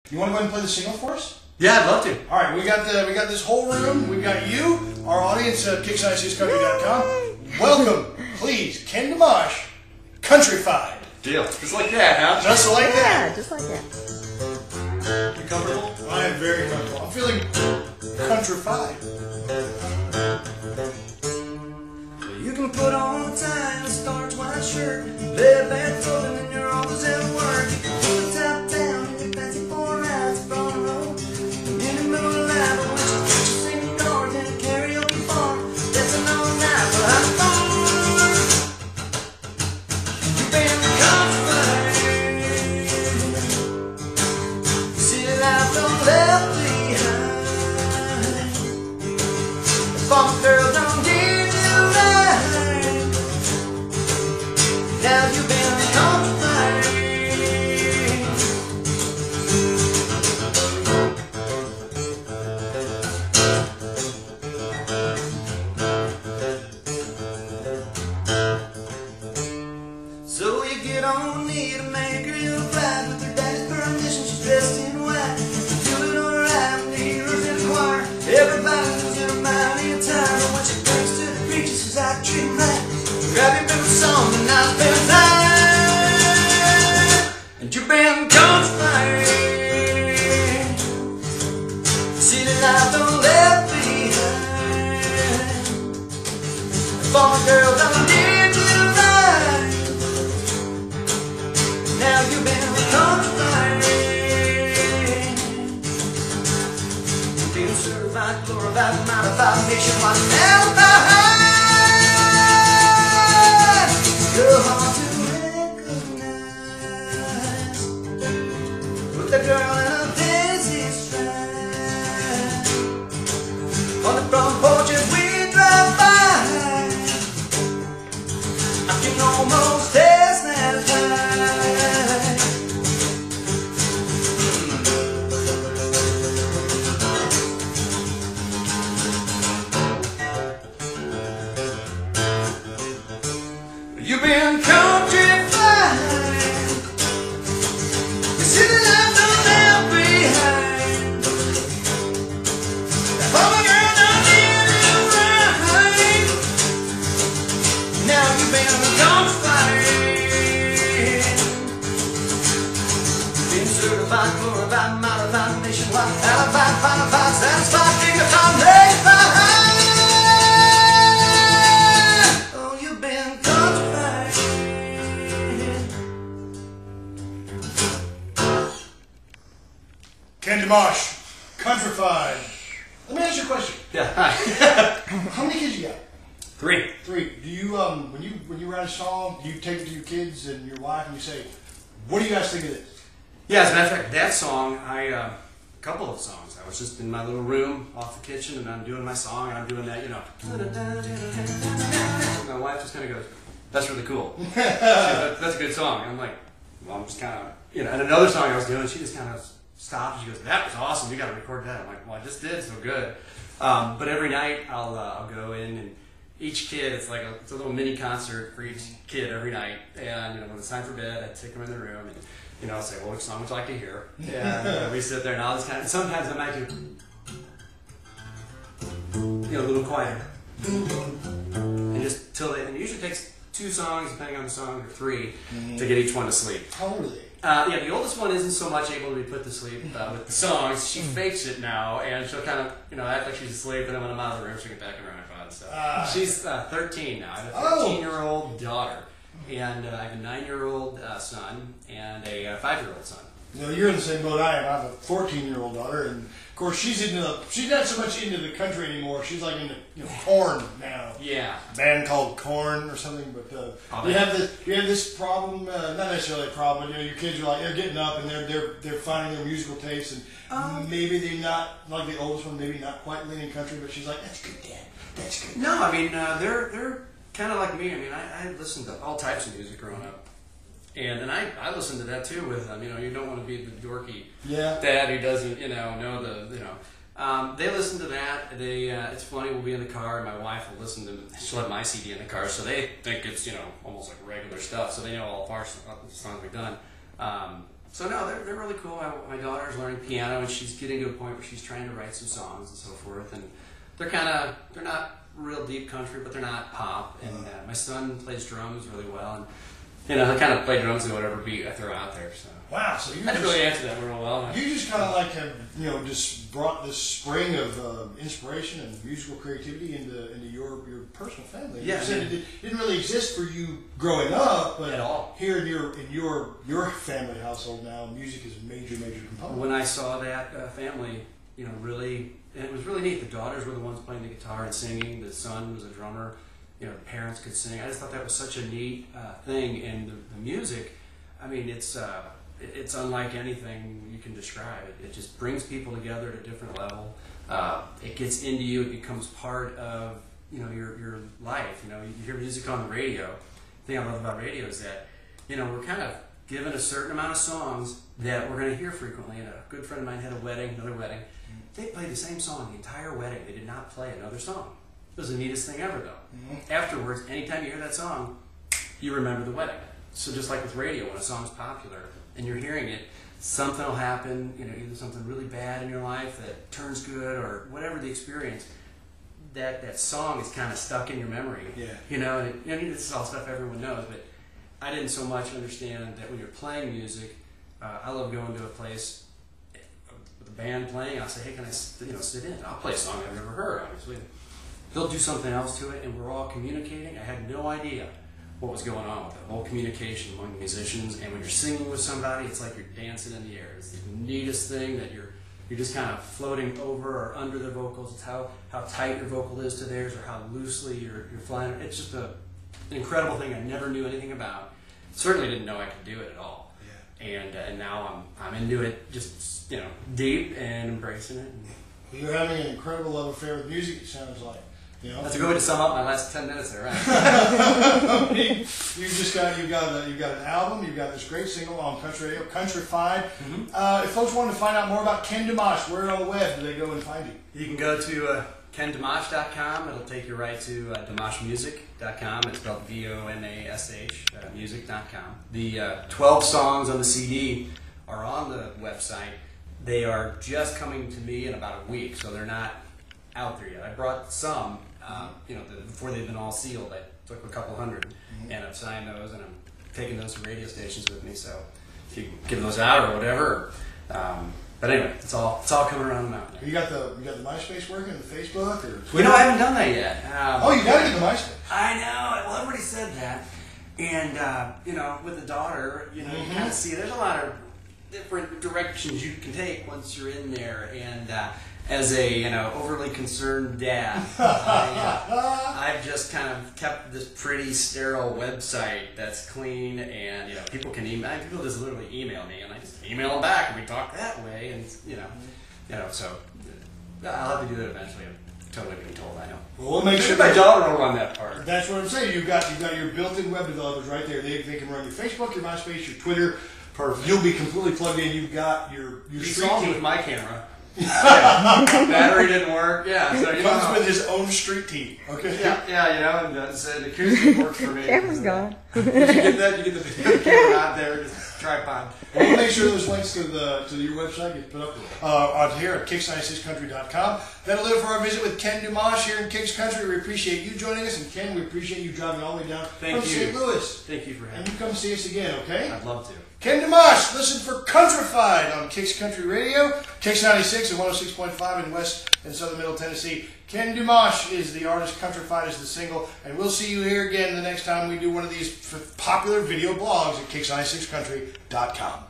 You want to go ahead and play the single for us? Yeah, I'd love to. All right, we got this whole room. We've got you, our audience at kickscienceusecountry.com. Welcome, please, Ken Domash, Countrified. Deal. Just like that, huh? Just like that. Yeah, just like that. You comfortable? I am very comfortable. I'm feeling countrified. You can put on a tie and a starch white shirt, lay barefoot and then you're always at work. You can put the top down and you're fancy for rides from the road. And in the middle of the night, I want you to sing the chords and a karaoke bar. That's an all night, but I'm fun. You've been countrified. City life don't left behind. The farm girl don't need you right. Now you've been countrified. So you get on one knee to make her your bride. With her daddy's permission, she's dressed in white. You're doing alright when the heroes in the choir. Everybody knows you're mighty in time. And when she brings to the preacher, says I treat him right. Grab your favorite song and I'll spend time. And you've been countrified. City life don't left behind. Farmer girl don't need you right. Now you've been countrified. Being certified, glorified, modified, nationwide, now behind. You're hard to recognize. With the girl in a daisy stride. On the front porch as we drive by, I can almost taste that pie. You've been countrified. You see the life don't left behind. That farmer girl don't need you right. Now you've been countrified. Been certified, glorified, modified, nationwide, alibi, qualified, satisfied, dignified, laid behind. Oh, you've been countrified. Ken Domash, Countrified. Let me ask you a question. Yeah. Hi. How many kids you got? 3. 3. Do you when you write a song, do you take it to your kids and your wife and you say, what do you guys think of this? Yeah, as a matter of fact, that song, a couple of songs. I was just in my little room off the kitchen and I'm doing my song and I'm doing that, you know. My wife just kind of goes, that's really cool. She goes, that's a good song. And I'm like, well, I'm just kind of, you know. And another song I was doing, she just kind of stopped. She goes, that was awesome. You got to record that. I'm like, well, I just did, so good. But every night I'll go in and each kid, it's like it's a little mini concert for each kid every night. And you know, when it's time for bed, I take them in the room and you know, I'll say, well, which song would you like to hear? And we sit there and all this kind of. Sometimes I might do, you know, a little quieter, and just till they. And it usually takes 2 songs, depending on the song, or 3, to get each one to sleep. How old are they? Yeah, the oldest one isn't so much able to be put to sleep with the songs. She fakes it now, and she'll kind of, you know, act like she's asleep, and then when I'm out of the room, she'll get back in her iPod and stuff. She's 13 now. I have a 13-year-old daughter, and I have a 9-year-old son, and a 5-year-old son. You know, you're in the same boat I am. I have a 14-year-old daughter, and of course she's not so much into the country anymore. She's like into corn now. Yeah. A band called Corn or something. But you have this problem, not necessarily a problem. But, you know, your kids are like they're getting up and they're finding their musical tastes, and maybe they're not like the oldest one, maybe not quite leaning country, but she's like, that's good, Dad. That's good. No, I mean they're kind of like me. I mean I listened to all types of music growing up. And I listened to that too with them. You know, you don't want to be the dorky dad who doesn't, you know the, you know. They listen to that. They it's funny. We'll be in the car, and my wife will listen to. She'll have my CD in the car, so they think it's almost like regular stuff. So they know all the songs we've done. So no, they're really cool. My daughter's learning piano, and she's getting to a point where she's trying to write some songs and so forth. And they're not real deep country, but they're not pop. And my son plays drums really well, and I kind of play drums to whatever beat I throw out there. So wow, so you I didn't really answer that real well. You just kind of like have just brought this spring of inspiration and musical creativity into your personal family. Yeah, you said it didn't really exist for you growing up, but at all. Here in your family household now, music is a major component. When I saw that family, really, and it was really neat. The daughters were the ones playing the guitar and singing. The son was a drummer. The parents could sing. I just thought that was such a neat thing. And the music, I mean, it's unlike anything you can describe. It just brings people together at a different level. It gets into you. It becomes part of your life. You hear music on the radio. The thing I love about radio is that we're kind of given a certain amount of songs that we're going to hear frequently. And a good friend of mine had another wedding. They played the same song the entire wedding. They did not play another song. It was the neatest thing ever, though. Mm-hmm. Afterwards, anytime you hear that song, you remember the wedding. So just like with radio, when a song's popular and you're hearing it, something will happen, either something really bad in your life that turns good or whatever the experience, that song is kind of stuck in your memory. Yeah. And this is all stuff everyone knows, but I didn't so much understand that when you're playing music, I love going to a place with a band playing. I'll say, hey, can I sit in? I'll play a song I've never heard, obviously. They'll do something else to it, and we're all communicating. I had no idea what was going on with the whole communication among the musicians. And when you're singing with somebody, it's like you're dancing in the air. It's the neatest thing that you're just kind of floating over or under their vocals. It's how tight your vocal is to theirs or how loosely you're flying. It's just an incredible thing I never knew anything about. Certainly didn't know I could do it at all. Yeah. And now I'm into it, just deep and embracing it. You're having an incredible love affair with music. It sounds like. That's a good way to sum up my last 10 minutes there, right? You've got an album. You've got this great single on country radio, Countrified. Mm-hmm. If folks want to find out more about Ken Domash, where on the web do they go and find you? You can go to kendomash.com. It'll take you right to domashmusic.com. It's spelled VOMASH, music.com. The 12 songs on the CD are on the website. They are just coming to me in about a week, so they're not out there yet. I brought some, before they've been all sealed. I took a couple hundred, and I've signed those, and I'm taking those to radio stations with me. So if you can give those out or whatever. But anyway, it's all coming around the mountain. You got the MySpace working, the Facebook, or Twitter? I haven't done that yet. You got to get the MySpace. I know. Well, everybody said that, and with the daughter, you kind of see there's a lot of different directions you can take once you're in there, and as a overly concerned dad, I've just kind of kept this pretty sterile website that's clean, and people can email. People just literally email me, and I just email them back, and we talk that way, and so I'll have to do that eventually. I'm totally being told. I know. Well, we'll make sure my daughter will run that part. That's what I'm saying. You've got your built-in web developers right there. They can run your Facebook, your MySpace, your Twitter. Perfect. You'll be completely plugged in. You've got your street team with my camera. Battery didn't work. Yeah, so comes with his own street team. Okay. Yeah, and the acoustic works for me. Camera's gone. You get that? You get the video camera out there, just tripod. We'll make sure those links to your website get put up on here at kicks96country.com. That'll do it for our visit with Ken Domash here in Kicks Country. We appreciate you joining us, and Ken, we appreciate you driving all the way down from St. Louis. Thank you for having me. And you come see us again, okay? I'd love to. Ken Domash, listen for Countrified on Kicks Country Radio, Kicks 96 and 106.5 in West and Southern Middle Tennessee. Ken Domash is the artist, Countrified is the single, and we'll see you here again the next time we do one of these popular video blogs at kicks96country.com.